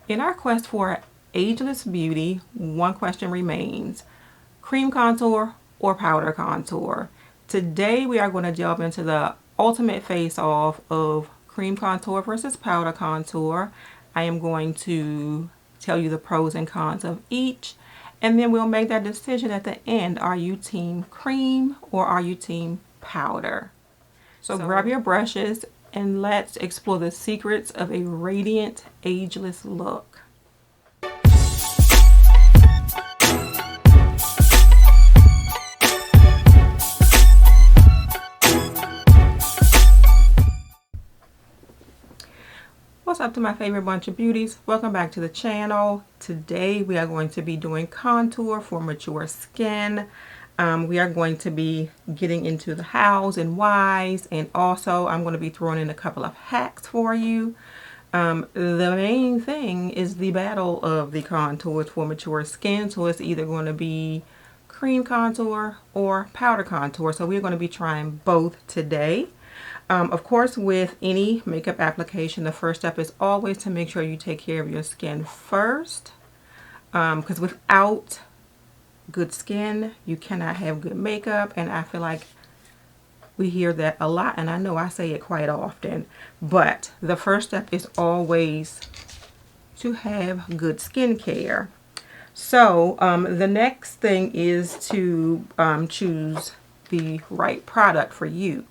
In our quest for ageless beauty, one question remains: cream contour or powder contour? Today we are going to delve into the ultimate face-off of cream contour versus powder contour. I am going to tell you the pros and cons of each, and then we'll make that decision at the end. Are you team cream or are you team powder? So grab your brushes and let's explore the secrets of a radiant, ageless look. What's up to my favorite bunch of beauties? Welcome back to the channel. Today we are going to be doing contour for mature skin. We are going to be getting into the hows and whys, and also I'm going to be throwing in a couple of hacks for you. The main thing is the battle of the contours for mature skin, so it's either going to be cream contour or powder contour. So we're going to be trying both today. Of course, with any makeup application, the first step is always to make sure you take care of your skin first, because without good skin, you cannot have good makeup. And I feel like we hear that a lot, and I know I say it quite often, but the first step is always to have good skincare. So the next thing is to choose the right product for you.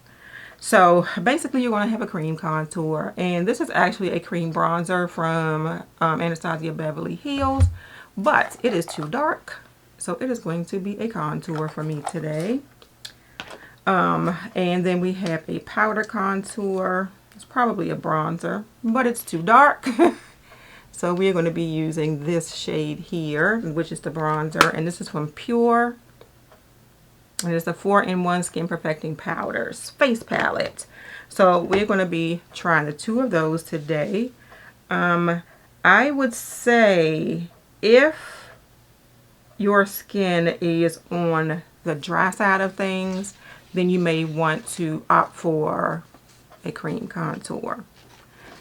So basically you're going to have a cream contour, and this is actually a cream bronzer from Anastasia Beverly Hills, but it is too dark, so it is going to be a contour for me today. And then we have a powder contour. It's probably a bronzer, but it's too dark. So we're going to be using this shade here, which is the bronzer, and this is from Pure. And it's a 4-in-1 Skin Perfecting Powders face palette. So we're going to be trying the two of those today. I would say if your skin is on the dry side of things, then you may want to opt for a cream contour.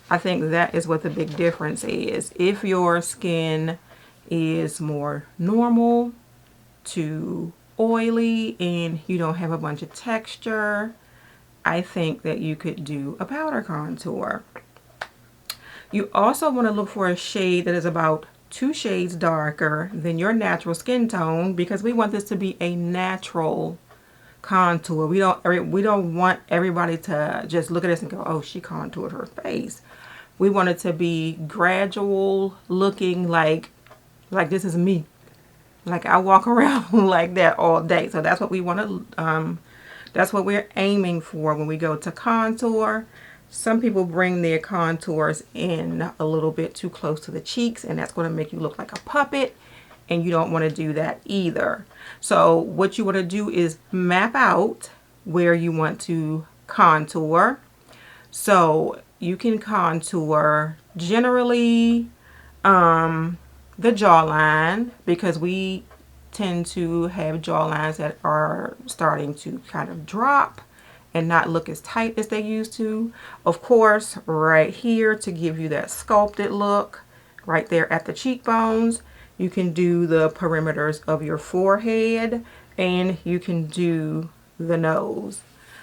I think that is what the big difference is. If your skin is more normal to oily and you don't have a bunch of texture, I think that you could do a powder contour. You also want to look for a shade that is about 2 shades darker than your natural skin tone, because we want this to be a natural contour. We don't want everybody to just look at us and go, oh, she contoured her face. We want it to be gradual looking, like this is me. Like I walk around like that all day. So that's what we want to, that's what we're aiming for when we go to contour. Some people bring their contours in a little bit too close to the cheeks, and that's going to make you look like a puppet, and you don't want to do that either. So what you want to do is map out where you want to contour. So you can contour generally the jawline, because we tend to have jawlines that are starting to kind of drop and not look as tight as they used to. Of course, right here to give you that sculpted look, right there at the cheekbones. You can do the perimeters of your forehead, and you can do the nose.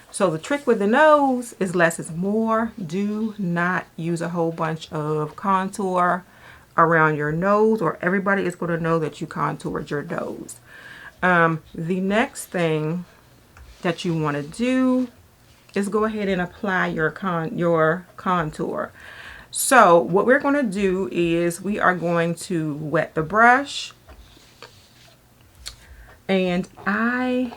So the trick with the nose is less is more. Do not use a whole bunch of contour around your nose, or everybody is going to know that you contoured your nose. The next thing that you want to do is go ahead and apply your contour. So what we're going to do is we are going to wet the brush, and I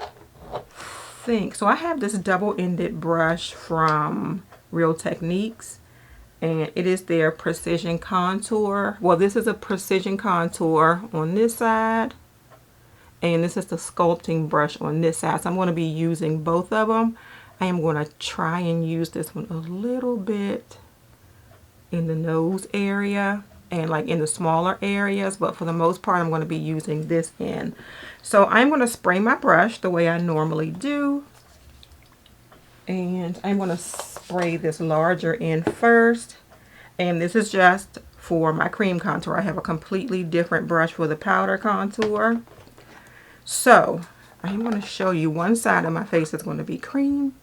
think, so I have this double-ended brush from Real Techniques, and it is their precision contour. Well, this is a precision contour on this side, and this is the sculpting brush on this side. So I'm going to be using both of them. I am going to try and use this one a little bit in the nose area and like in the smaller areas, but for the most part I'm going to be using this end. So I'm going to spray my brush the way I normally do, and I'm going to spray this larger end first, and this is just for my cream contour. I have a completely different brush for the powder contour. So I'm going to show you one side of my face is going to be cream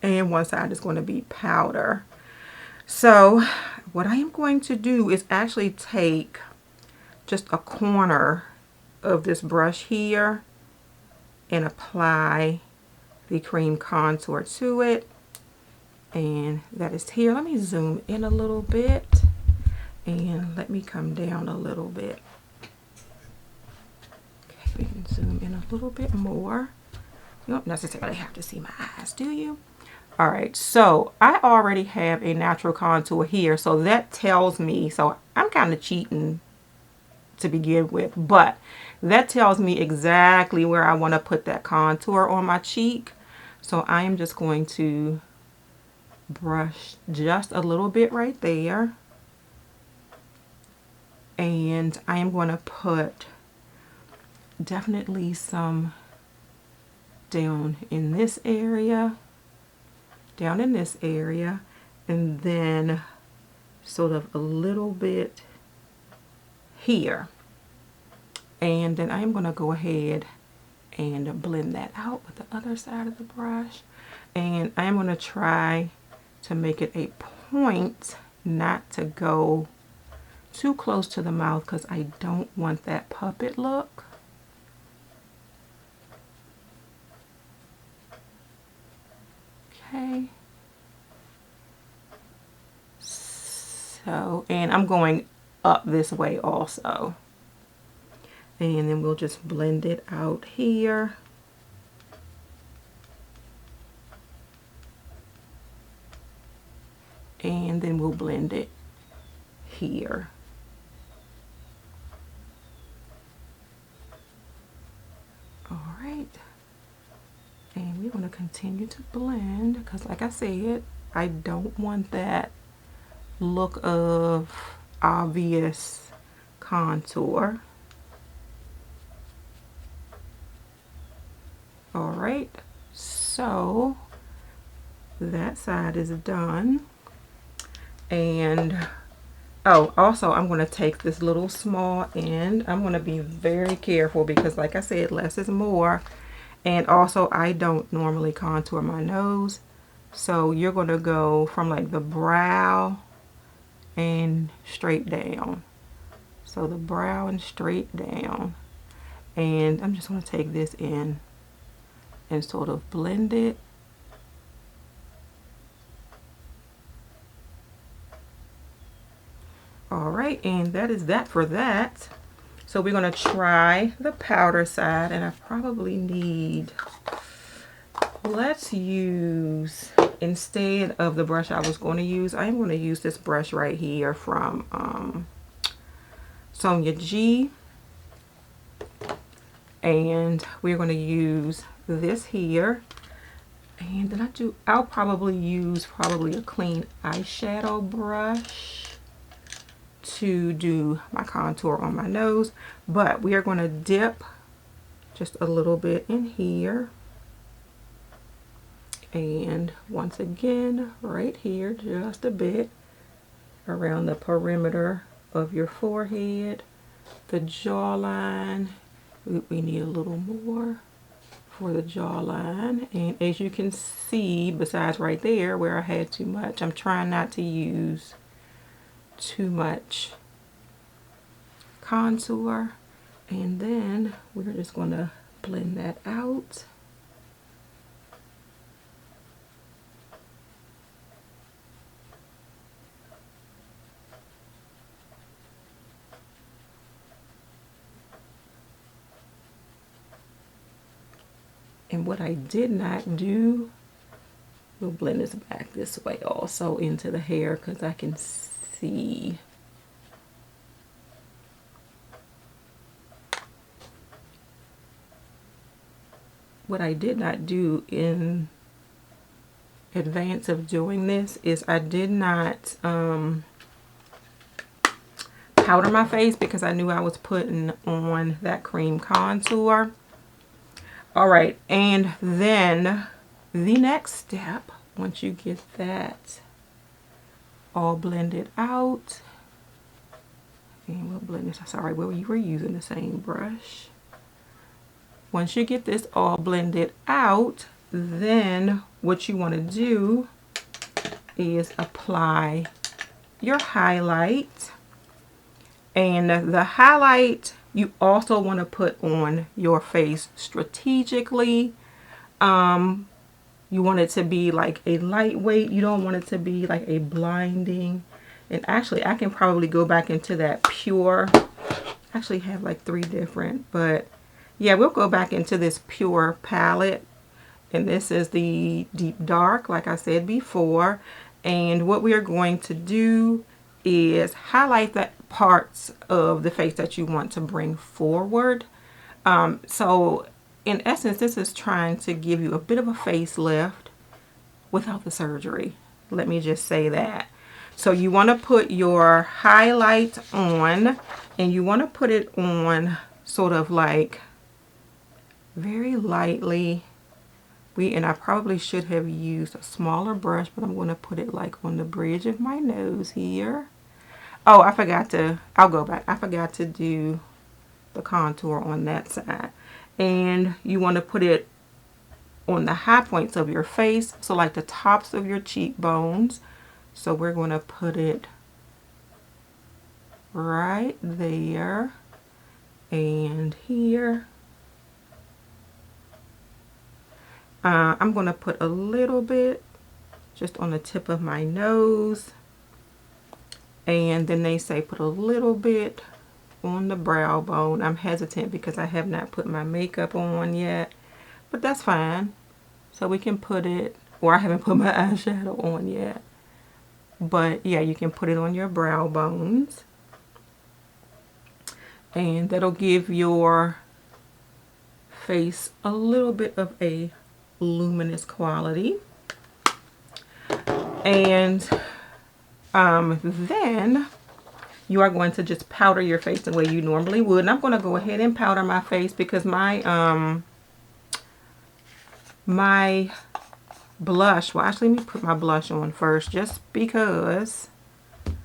and one side is going to be powder. So what I am going to do is actually take just a corner of this brush here and apply the cream contour to it. And that is here. Let me zoom in a little bit and let me come down a little bit. Okay, we can zoom in a little bit more. You don't necessarily have to see my eyes, do you? All right, so I already have a natural contour here, so that tells me, so I'm kind of cheating to begin with, but that tells me exactly where I want to put that contour on my cheek. So I am just going to brush just a little bit right there, and I am going to put definitely some down in this area, and then sort of a little bit here. And then I'm going to go ahead and blend that out with the other side of the brush. And I'm going to try to make it a point not to go too close to the mouth because I don't want that puppet look. Okay. So, and I'm going up this way also. And then we'll just blend it out here. And then we'll blend it here. All right. And we're going to continue to blend because, like I said, I don't want that look of obvious contour. All right, so that side is done. And oh, also I'm going to take this little small end. I'm going to be very careful because, like I said, less is more. And also I don't normally contour my nose, so you're going to go from like the brow and straight down. So the brow and straight down. And I'm just going to take this in and sort of blend it. All right, and that is that for that. So we're going to try the powder side, and I probably need, let's use, instead of the brush I was going to use, I'm going to use this brush right here from Sonia G. And we're going to use this here. And then I'll probably use a clean eyeshadow brush to do my contour on my nose, but we are going to dip just a little bit in here, and once again right here just a bit around the perimeter of your forehead, the jawline. We need a little more for the jawline, and as you can see, besides right there where I had too much, I'm trying not to use too much contour. And then we're just going to blend that out. And what I did not do, we'll blend this back this way also into the hair because I can see. What I did not do in advance of doing this is I did not powder my face because I knew I was putting on that cream contour. All right, and then the next step, once you get that all blended out, And we'll blend this. Sorry, we were using the same brush. Once you get this all blended out, then what you want to do is apply your highlight. And the highlight you also want to put on your face strategically. You want it to be like a lightweight. You don't want it to be like a blinding. And actually, I can probably go back into that pure. I actually have like 3 different, but yeah, we'll go back into this pure palette. And this is the deep dark, like I said before. And what we are going to do is highlight the parts of the face that you want to bring forward. So in essence, this is trying to give you a bit of a facelift without the surgery. Let me just say that. So you want to put your highlight on, and you want to put it on sort of like very lightly. And I probably should have used a smaller brush, but I'm going to put it like on the bridge of my nose here. Oh, I'll go back. I forgot to do the contour on that side. And you want to put it on the high points of your face, so like the tops of your cheekbones. So we're going to put it right there and here. I'm going to put a little bit just on the tip of my nose. And then they say put a little bit on the brow bone. I'm hesitant because I have not put my makeup on yet, but that's fine. So we can put it, or I haven't put my eyeshadow on yet. But yeah, you can put it on your brow bones. And that'll give your face a little bit of a luminous quality. And then you are going to just powder your face the way you normally would. And I'm going to go ahead and powder my face because my my blush, well actually let me put my blush on first just because. Let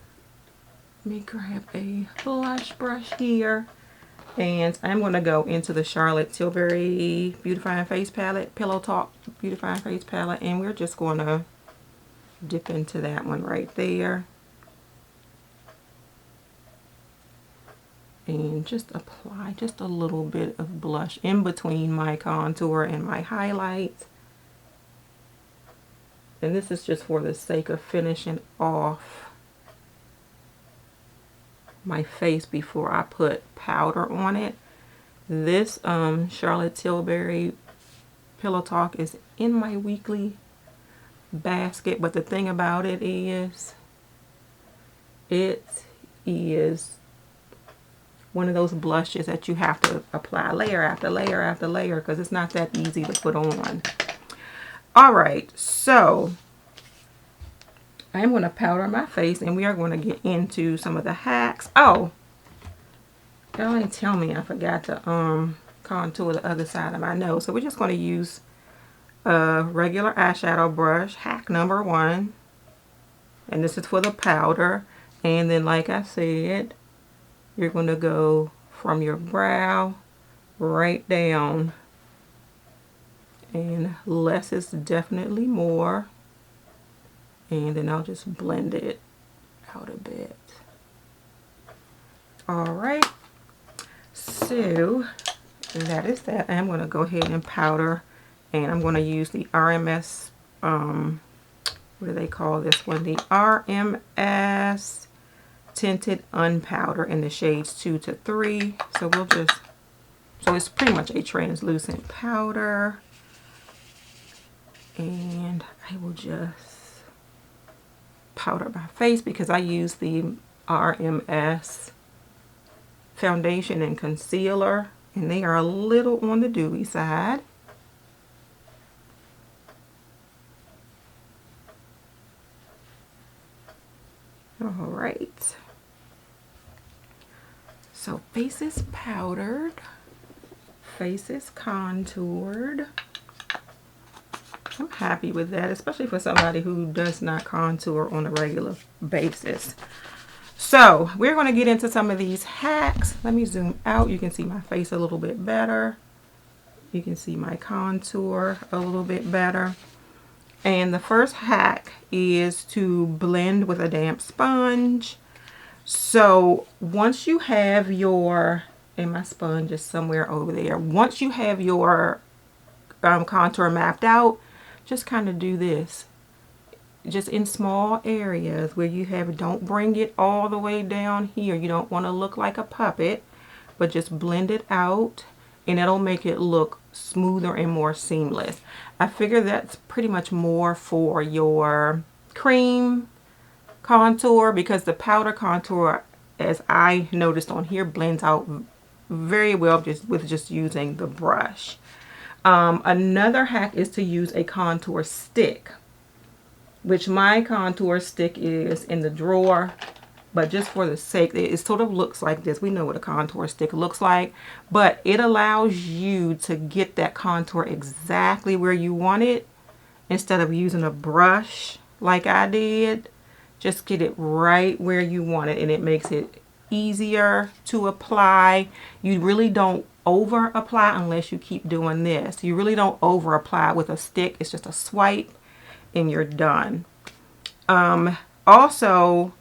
me grab a blush brush here. And I'm going to go into the Charlotte Tilbury Beautifying Face Palette, Pillow Talk Beautifying Face Palette. And we're just going to dip into that one right there. And just apply just a little bit of blush in between my contour and my highlight. And this is just for the sake of finishing off my face before I put powder on it. This Charlotte Tilbury Pillow Talk is in my weekly basket, but the thing about it is one of those blushes that you have to apply layer after layer after layer because it's not that easy to put on. Alright, so I'm going to powder my face and we are going to get into some of the hacks. Oh, y'all ain't tell me I forgot to contour the other side of my nose. So we're just going to use a regular eyeshadow brush, hack number 1. And this is for the powder. And then like I said, you're going to go from your brow right down. And less is definitely more. And then I'll just blend it out a bit. Alright. So that is that. I'm going to go ahead and powder. And I'm going to use the RMS, what do they call this one? The RMS Tinted Unpowder in the shades 2 to 3. So we'll just, so it's pretty much a translucent powder. And I will just powder my face because I use the RMS foundation and concealer. And they are a little on the dewy side. Alright. So face is powdered. Face is contoured. I'm happy with that, especially for somebody who does not contour on a regular basis. So we're going to get into some of these hacks. Let me zoom out. You can see my face a little bit better. You can see my contour a little bit better. And the first hack is to blend with a damp sponge. So once you have your, and my sponge is somewhere over there. Once you have your contour mapped out, just kind of do this. Just in small areas where you have it. Don't bring it all the way down here. You don't want to look like a puppet, but just blend it out and it'll make it look smoother and more seamless. I figure that's pretty much more for your cream contour, because the powder contour, as I noticed on here, blends out very well with just using the brush. Another hack is to use a contour stick, which my contour stick is in the drawer, but just for the sake, it sort of looks like this. We know what a contour stick looks like, but it allows you to get that contour exactly where you want it instead of using a brush like I did. Just get it right where you want it, and it makes it easier to apply. You really don't over apply unless you keep doing this. You really don't over apply with a stick. It's just a swipe and you're done. Also,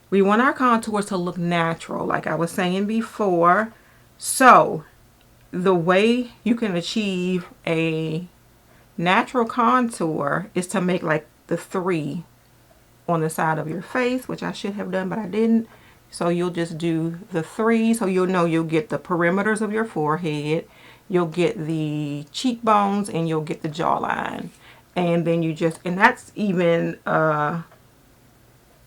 we want our contours to look natural, like I was saying before. So the way you can achieve a natural contour is to make like the 3 on the side of your face, which I should have done, but I didn't. So you'll just do the 3, so you'll know you'll get the perimeters of your forehead, you'll get the cheekbones, and you'll get the jawline. And then you just, and that's even, I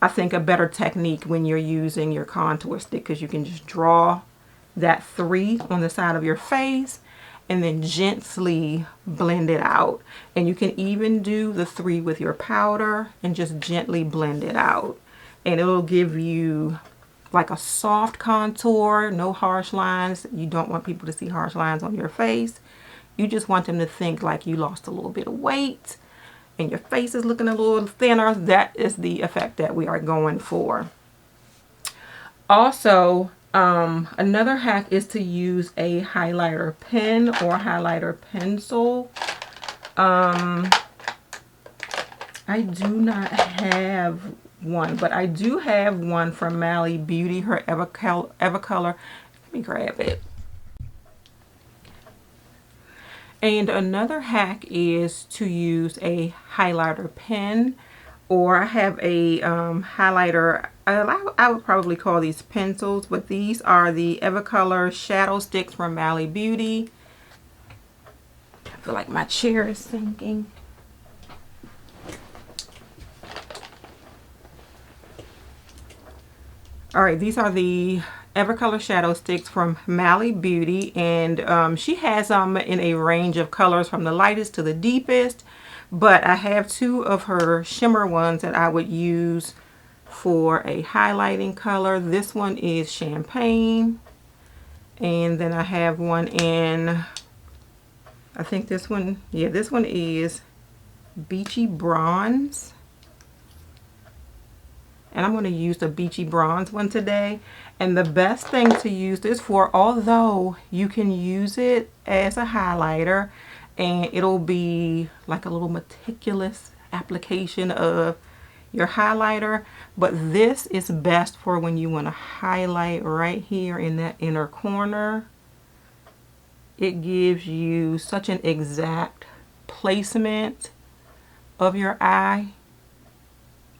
think, a better technique when you're using your contour stick, because you can just draw that 3 on the side of your face and then gently blend it out. And you can even do the 3 with your powder and just gently blend it out. And it'll give you like a soft contour, no harsh lines. You don't want people to see harsh lines on your face. You just want them to think like you lost a little bit of weight and your face is looking a little thinner. That is the effect that we are going for. Also, another hack is to use a highlighter pen or highlighter pencil. I do not have one, but I do have one from Mally Beauty, her Evercolor. Let me grab it. And another hack is to use a highlighter pen, or I have a highlighter. I would probably call these pencils, but these are the Evercolor shadow sticks from Mally Beauty. I feel like my chair is sinking. Alright, these are the Evercolor shadow sticks from Mally Beauty, and she has them in a range of colors from the lightest to the deepest, but I have 2 of her shimmer ones that I would use for a highlighting color. This one is champagne, and then I have one in, I think this one, yeah, this one is beachy bronze. And I'm going to use the beachy bronze one today. And the best thing to use this for, although you can use it as a highlighter and it'll be like a little meticulous application of your highlighter, but this is best for when you want to highlight right here in that inner corner. It gives you such an exact placement of your eye,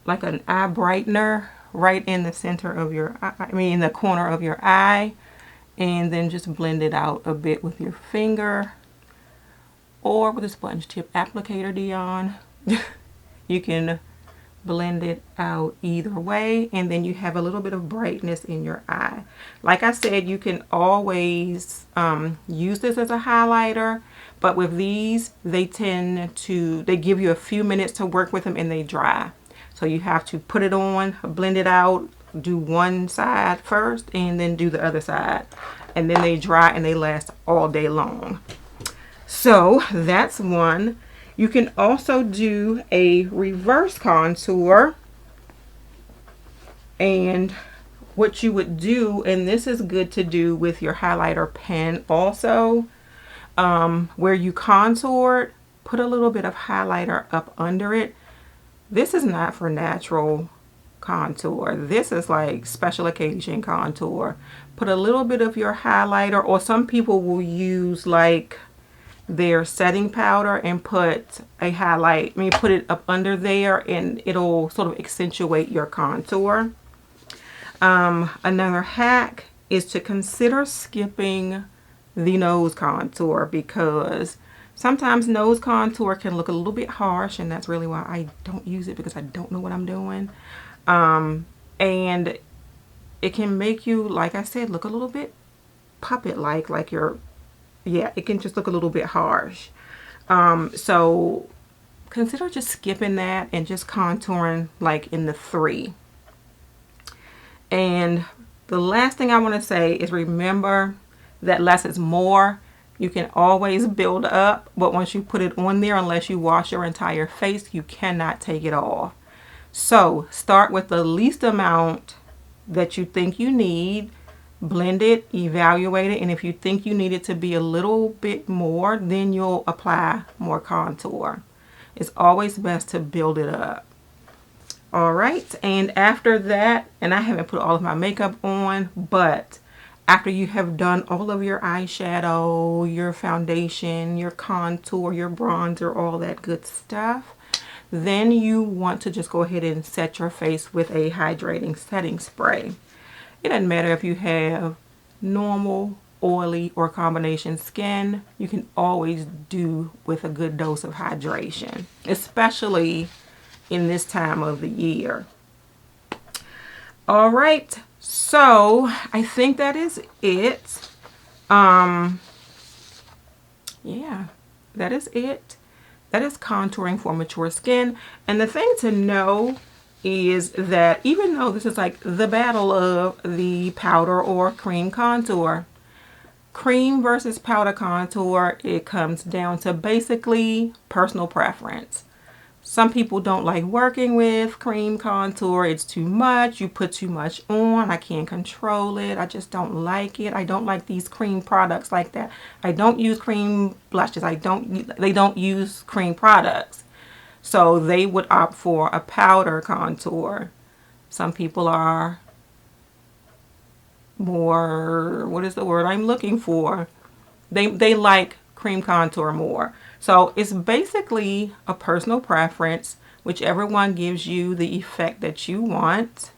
like an eye brightener right in the center of your eye, I mean in the corner of your eye, and then just blend it out a bit with your finger or with a sponge tip applicator, Dion. You can blend it out either way, and then you have a little bit of brightness in your eye. Like I said, you can always use this as a highlighter, but with these, they give you a few minutes to work with them and they dry. So you have to put it on, blend it out, do one side first, and then do the other side. And then they dry and they last all day long. So that's one. You can also do a reverse contour. And what you would do, and this is good to do with your highlighter pen also, where you contoured, put a little bit of highlighter up under it. This is not for natural contour. This is like special occasion contour. Put a little bit of your highlighter, or some people will use like their setting powder and put a highlight, put it up under there, and it'll sort of accentuate your contour. Another hack is to consider skipping the nose contour, because sometimes nose contour can look a little bit harsh, and that's really why I don't use it, because I don't know what I'm doing. And it can make you, like I said, look a little bit puppet-like you're, yeah, it can just look a little bit harsh. So consider just skipping that and just contouring like in the 3. And the last thing I want to say is, remember that less is more. You can always build up, but once you put it on there, unless you wash your entire face, you cannot take it off. So start with the least amount that you think you need, blend it, evaluate it, and if you think you need it to be a little bit more, then you'll apply more contour. It's always best to build it up. All right, and after that, and I haven't put all of my makeup on, but after you have done all of your eyeshadow, your foundation, your contour, your bronzer, all that good stuff, then you want to just go ahead and set your face with a hydrating setting spray. It doesn't matter if you have normal, oily, or combination skin. You can always do with a good dose of hydration, especially in this time of the year. All right, so I think that is it. Yeah, that is it. That is contouring for mature skin. And the thing to know is that even though this is like the battle of the powder or cream contour, cream versus powder contour, it comes down to basically personal preference. Some people don't like working with cream contour. It's too much. You put too much on. I can't control it. I just don't like it. I don't like these cream products like that. I don't use cream blushes. They don't use cream products. So they would opt for a powder contour. Some people are more, what is the word I'm looking for? They like cream contour more. So it's basically a personal preference, whichever one gives you the effect that you want,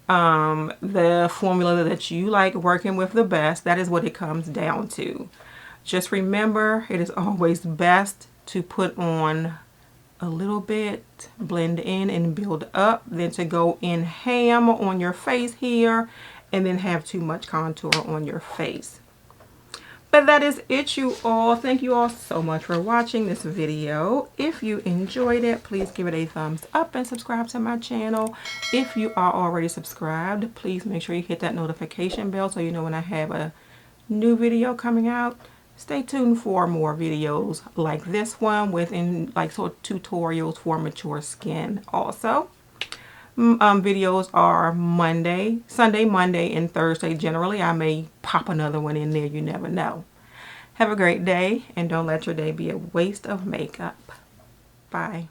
the formula that you like working with the best. That is what it comes down to. Just remember, it is always best to put on a little bit, blend in and build up, than to go in ham on your face here and then have too much contour on your face. But that is it, you all. Thank you all so much for watching this video. If you enjoyed it, please give it a thumbs up and subscribe to my channel. If you are already subscribed, please make sure you hit that notification bell so you know when I have a new video coming out. Stay tuned for more videos like this one with sort of tutorials for mature skin also. Videos are Sunday, Monday, and Thursday. Generally, I may pop another one in there. You never know. Have a great day, and don't let your day be a waste of makeup. Bye.